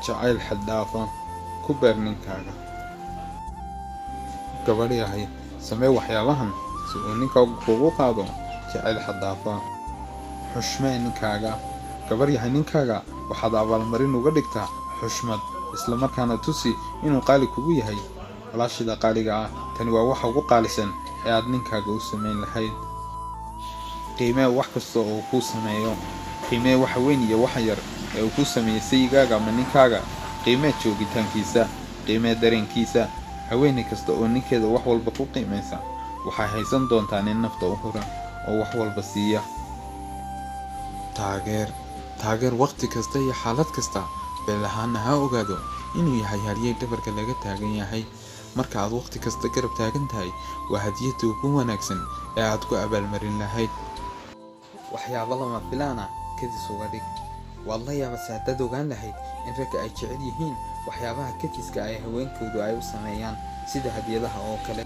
jacayl xad dhaaf ah ku beer ninkaaga. Gabadh yahay, samee waxyaabahan si uu ninkaagu kugu qaado jacayl xad dhaaf ah. Xushmee ninkaaga. Gabadh yahay, ninkaaga waxaad abaalmarin uga dhigtaa xushmad, isla markaana tusi inuu qaali kugu yahay. Walaashida qaaliga ah, tani waa waxa ugu qaalisan ee aad ninkaaga u samayn lahayd. Qiimee wax kasta oo uu kuu sameeyo. Qiimee waxa weyn iyo waxa yar ee uu kuu sameeyay sayigaaga ama ninkaaga. Qiimee joogitaankiisa, qiimee dareenkiisa. Haweeney kasta oo ninkeeda wax walba ku qiimeysa waxay haysan doontaa nin nafta u hura oo wax walba siiya. Taageer waqti kasta iyo xaalad kasta. Beel ahaana ha ogaado inuu yahay halyey dhabarka laga taagan yahay. Marka aad waqti kasta garab taagan tahay, waa hadiyada ugu wanaagsan ee aad ku abaalmarin lahayd. Waxyaabo lama filaan ah kadis uga dhig. Waad la yaabaysaa haddaad ogaan lahayd in ragga ay jecel yihiin waxyaabaha kadiska ay haweenkoodu ay u sameeyaan, sida hadiyadaha oo kale.